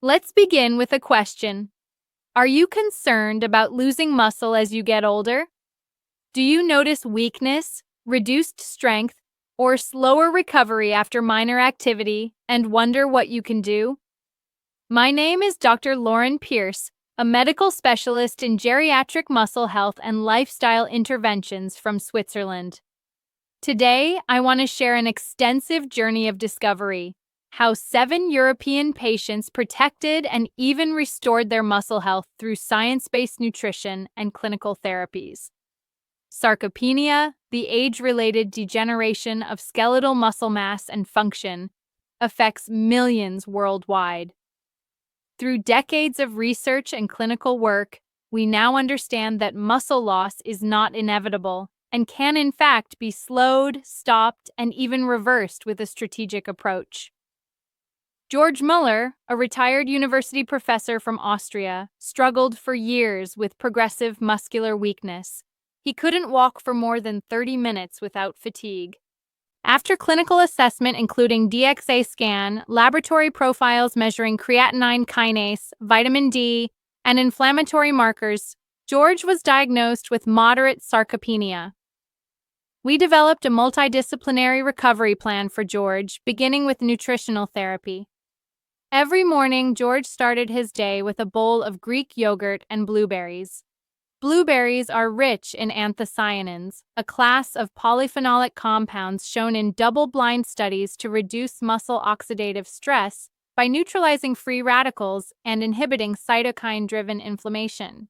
Let's begin with a question. Are you concerned about losing muscle as you get older? Do you notice weakness, reduced strength, or slower recovery after minor activity and wonder what you can do? My name is Dr. Lauren Pierce, a medical specialist in geriatric muscle health and lifestyle interventions from Switzerland. Today, I want to share an extensive journey of discovery, how 7 European patients protected and even restored their muscle health through science-based nutrition and clinical therapies. Sarcopenia, the age-related degeneration of skeletal muscle mass and function, affects millions worldwide. Through decades of research and clinical work, we now understand that muscle loss is not inevitable and can in fact be slowed, stopped, and even reversed with a strategic approach. George Muller, a retired university professor from Austria, struggled for years with progressive muscular weakness. He couldn't walk for more than 30 minutes without fatigue. After clinical assessment including DXA scan, laboratory profiles measuring creatinine kinase, vitamin D, and inflammatory markers, George was diagnosed with moderate sarcopenia. We developed a multidisciplinary recovery plan for George, beginning with nutritional therapy. Every morning, George started his day with a bowl of Greek yogurt and blueberries. Blueberries are rich in anthocyanins, a class of polyphenolic compounds shown in double-blind studies to reduce muscle oxidative stress by neutralizing free radicals and inhibiting cytokine-driven inflammation.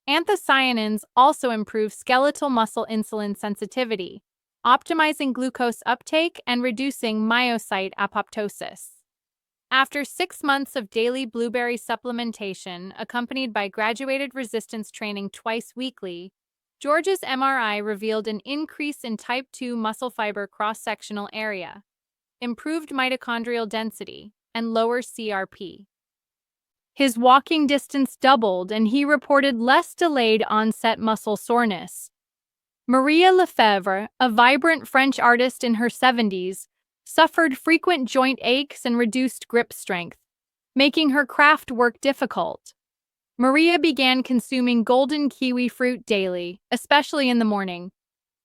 Anthocyanins also improve skeletal muscle insulin sensitivity, optimizing glucose uptake and reducing myocyte apoptosis. After 6 months of daily blueberry supplementation, accompanied by graduated resistance training twice weekly, George's MRI revealed an increase in type 2 muscle fiber cross-sectional area, improved mitochondrial density, and lower CRP. His walking distance doubled, and he reported less delayed onset muscle soreness. Maria Lefebvre, a vibrant French artist in her 70s, suffered frequent joint aches and reduced grip strength, making her craft work difficult. Maria began consuming golden kiwi fruit daily, especially in the morning.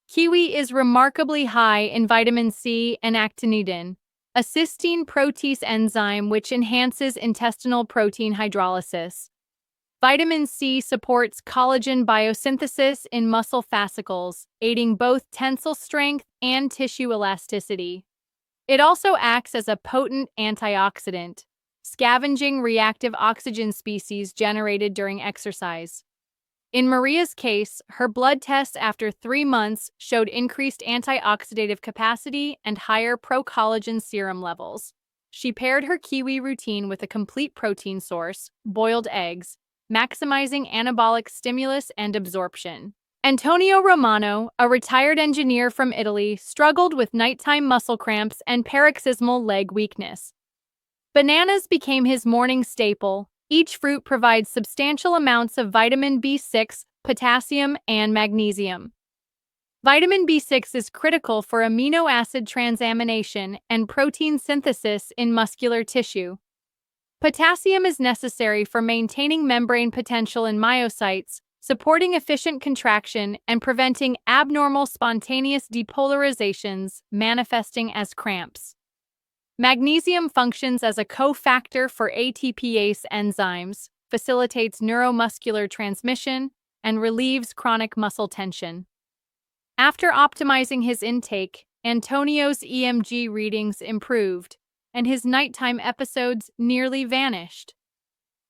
Kiwi is remarkably high in vitamin C and actinidin, a cysteine protease enzyme which enhances intestinal protein hydrolysis. Vitamin C supports collagen biosynthesis in muscle fascicles, aiding both tensile strength and tissue elasticity. It also acts as a potent antioxidant, scavenging reactive oxygen species generated during exercise. In Maria's case, her blood tests after 3 months showed increased antioxidative capacity and higher pro-collagen serum levels. She paired her kiwi routine with a complete protein source, boiled eggs, maximizing anabolic stimulus and absorption. Antonio Romano, a retired engineer from Italy, struggled with nighttime muscle cramps and paroxysmal leg weakness. Bananas became his morning staple. Each fruit provides substantial amounts of vitamin B6, potassium, and magnesium. Vitamin B6 is critical for amino acid transamination and protein synthesis in muscular tissue. Potassium is necessary for maintaining membrane potential in myocytes, supporting efficient contraction and preventing abnormal spontaneous depolarizations manifesting as cramps. Magnesium functions as a cofactor for ATPase enzymes, facilitates neuromuscular transmission, and relieves chronic muscle tension. After optimizing his intake, Antonio's EMG readings improved, and his nighttime episodes nearly vanished.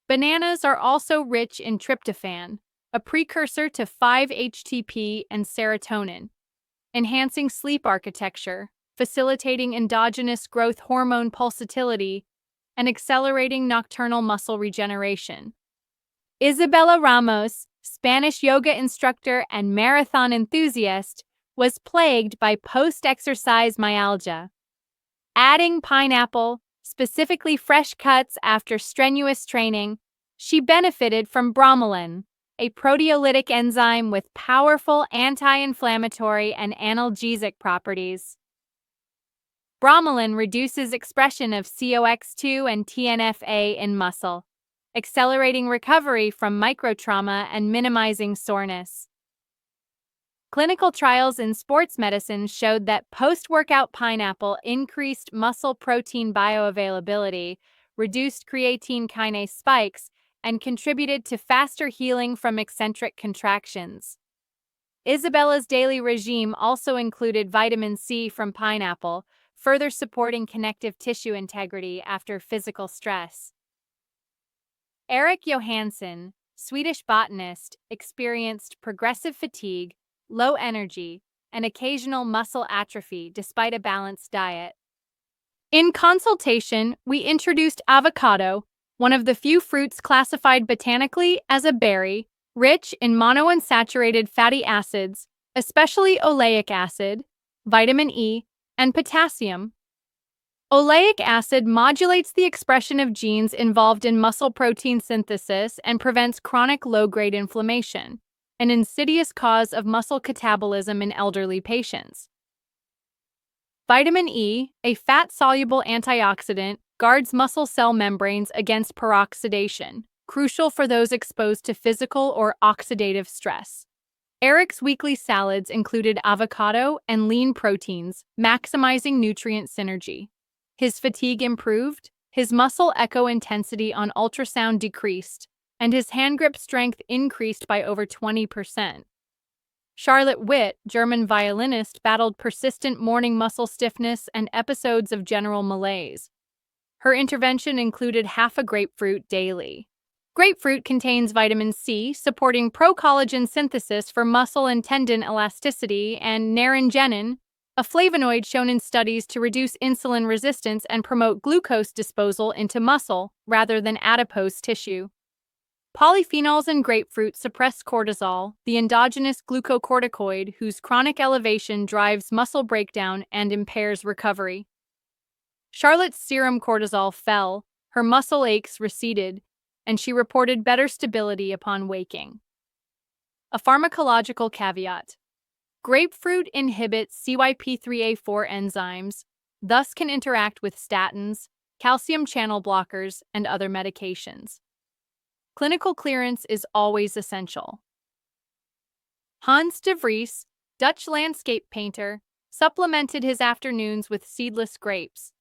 Bananas are also rich in tryptophan, a precursor to 5-HTP and serotonin, enhancing sleep architecture, facilitating endogenous growth hormone pulsatility, and accelerating nocturnal muscle regeneration. Isabella Ramos, Spanish yoga instructor and marathon enthusiast, was plagued by post-exercise myalgia. Adding pineapple, specifically fresh cuts after strenuous training, she benefited from bromelain, a proteolytic enzyme with powerful anti-inflammatory and analgesic properties. Bromelain reduces expression of COX2 and TNF-A in muscle, accelerating recovery from microtrauma and minimizing soreness. Clinical trials in sports medicine showed that post-workout pineapple increased muscle protein bioavailability, reduced creatine kinase spikes, and contributed to faster healing from eccentric contractions. Isabella's daily regime also included vitamin C from pineapple, further supporting connective tissue integrity after physical stress. Erik Johansson, Swedish botanist, experienced progressive fatigue, low energy, and occasional muscle atrophy despite a balanced diet. In consultation, we introduced avocado, one of the few fruits classified botanically as a berry, rich in monounsaturated fatty acids, especially oleic acid, vitamin E, and potassium. Oleic acid modulates the expression of genes involved in muscle protein synthesis and prevents chronic low-grade inflammation, an insidious cause of muscle catabolism in elderly patients. Vitamin E, a fat-soluble antioxidant, guards muscle cell membranes against peroxidation, crucial for those exposed to physical or oxidative stress. Erik's weekly salads included avocado and lean proteins, maximizing nutrient synergy. His fatigue improved, his muscle echo intensity on ultrasound decreased, and his hand grip strength increased by over 20%. Charlotte Witt, German violinist, battled persistent morning muscle stiffness and episodes of general malaise. Her intervention included half a grapefruit daily. Grapefruit contains vitamin C, supporting pro-collagen synthesis for muscle and tendon elasticity, and naringenin, a flavonoid shown in studies to reduce insulin resistance and promote glucose disposal into muscle rather than adipose tissue. Polyphenols in grapefruit suppress cortisol, the endogenous glucocorticoid whose chronic elevation drives muscle breakdown and impairs recovery. Charlotte's serum cortisol fell, her muscle aches receded, and she reported better stability upon waking. A pharmacological caveat. Grapefruit inhibits CYP3A4 enzymes, thus can interact with statins, calcium channel blockers, and other medications. Clinical clearance is always essential. Hans de Vries, Dutch landscape painter, supplemented his afternoons with seedless grapes.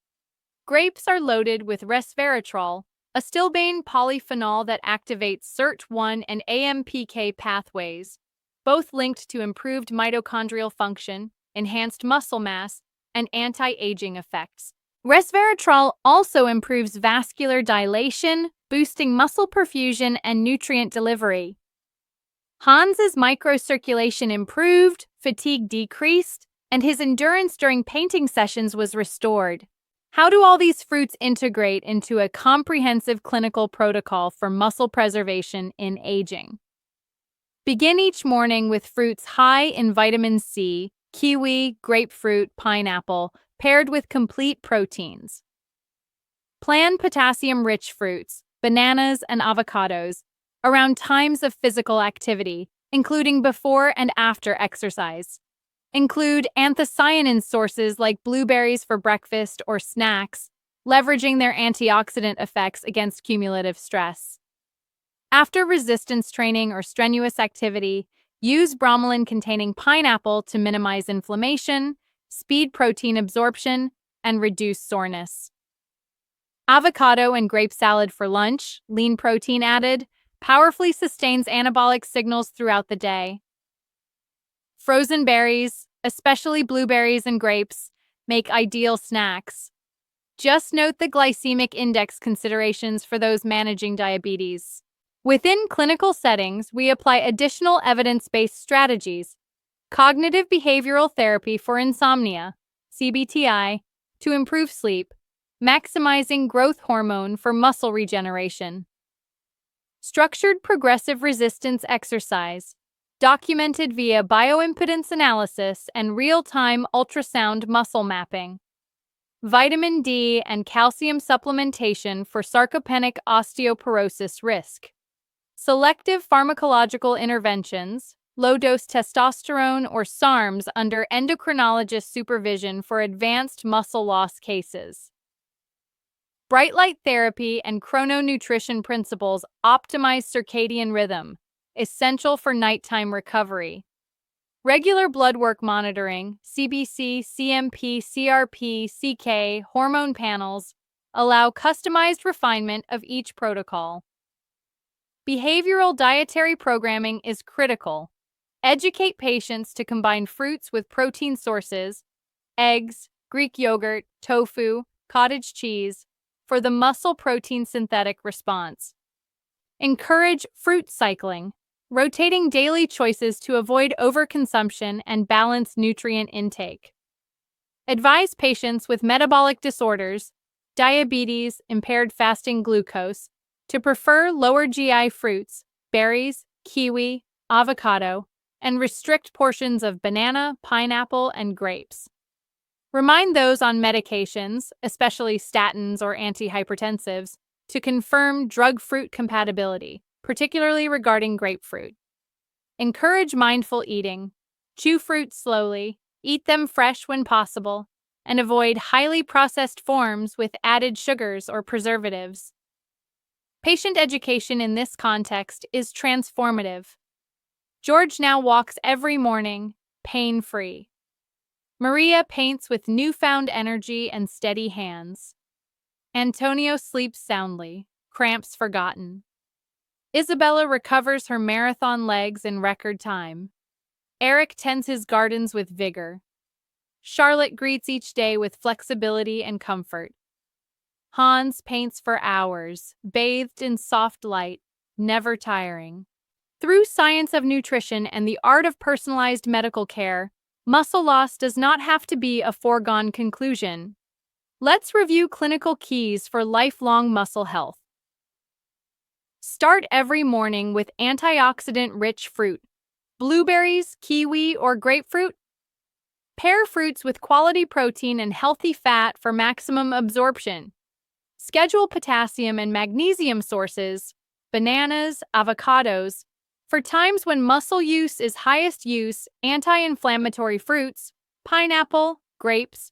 Grapes are loaded with resveratrol, a stilbene polyphenol that activates SIRT1 and AMPK pathways, both linked to improved mitochondrial function, enhanced muscle mass, and anti-aging effects. Resveratrol also improves vascular dilation, boosting muscle perfusion and nutrient delivery. Hans's microcirculation improved, fatigue decreased, and his endurance during painting sessions was restored. How do all these fruits integrate into a comprehensive clinical protocol for muscle preservation in aging? Begin each morning with fruits high in vitamin C, kiwi, grapefruit, pineapple, paired with complete proteins. Plan potassium-rich fruits, bananas and avocados, around times of physical activity, including before and after exercise. Include anthocyanin sources like blueberries for breakfast or snacks, leveraging their antioxidant effects against cumulative stress. After resistance training or strenuous activity, use bromelain-containing pineapple to minimize inflammation, speed protein absorption, and reduce soreness. Avocado and grape salad for lunch, lean protein added, powerfully sustains anabolic signals throughout the day. Frozen berries, especially blueberries and grapes, make ideal snacks. Just note the glycemic index considerations for those managing diabetes. Within clinical settings, we apply additional evidence-based strategies, cognitive behavioral therapy for insomnia, CBTI, to improve sleep, maximizing growth hormone for muscle regeneration. Structured progressive resistance exercise, documented via bioimpedance analysis and real-time ultrasound muscle mapping. Vitamin D and calcium supplementation for sarcopenic osteoporosis risk. Selective pharmacological interventions, low-dose testosterone, or SARMs under endocrinologist supervision for advanced muscle loss cases. Bright light therapy and chrononutrition principles optimize circadian rhythm, essential for nighttime recovery. Regular blood work monitoring, CBC, CMP, CRP, CK, hormone panels, allow customized refinement of each protocol. Behavioral dietary programming is critical. Educate patients to combine fruits with protein sources, eggs, Greek yogurt, tofu, cottage cheese, for the muscle protein synthetic response. Encourage fruit cycling, rotating daily choices to avoid overconsumption and balance nutrient intake. Advise patients with metabolic disorders, diabetes, impaired fasting glucose, to prefer lower GI fruits, berries, kiwi, avocado, and restrict portions of banana, pineapple, and grapes. Remind those on medications, especially statins or antihypertensives, to confirm drug-fruit compatibility, particularly regarding grapefruit. Encourage mindful eating. Chew fruits slowly, eat them fresh when possible, and avoid highly processed forms with added sugars or preservatives. Patient education in this context is transformative. George now walks every morning, pain-free. Maria paints with newfound energy and steady hands. Antonio sleeps soundly, cramps forgotten. Isabella recovers her marathon legs in record time. Eric tends his gardens with vigor. Charlotte greets each day with flexibility and comfort. Hans paints for hours, bathed in soft light, never tiring. Through science of nutrition and the art of personalized medical care, muscle loss does not have to be a foregone conclusion. Let's review clinical keys for lifelong muscle health. Start every morning with antioxidant-rich fruit. Blueberries, kiwi, or grapefruit? Pair fruits with quality protein and healthy fat for maximum absorption. Schedule potassium and magnesium sources, bananas, avocados, for times when muscle use is highest use, anti-inflammatory fruits, pineapple, grapes,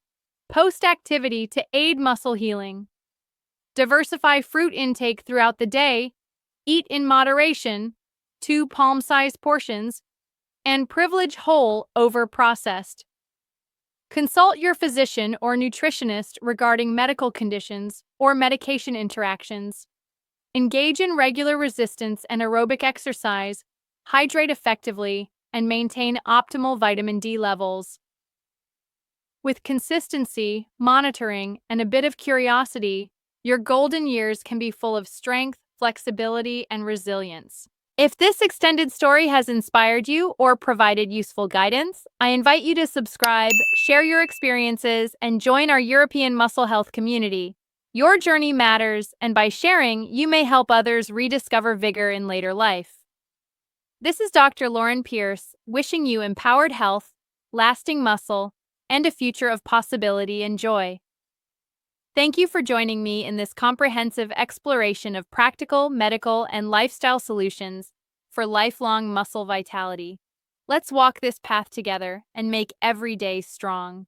post-activity to aid muscle healing. Diversify fruit intake throughout the day, eat in moderation, 2 palm-sized portions, and privilege whole over processed. Consult your physician or nutritionist regarding medical conditions or medication interactions. Engage in regular resistance and aerobic exercise, hydrate effectively, and maintain optimal vitamin D levels. With consistency, monitoring, and a bit of curiosity, your golden years can be full of strength, flexibility, and resilience. If this extended story has inspired you or provided useful guidance, I invite you to subscribe, share your experiences, and join our European muscle health community. Your journey matters, and by sharing, you may help others rediscover vigor in later life. This is Dr. Lauren Pierce, wishing you empowered health, lasting muscle, and a future of possibility and joy. Thank you for joining me in this comprehensive exploration of practical, medical, and lifestyle solutions for lifelong muscle vitality. Let's walk this path together and make every day strong.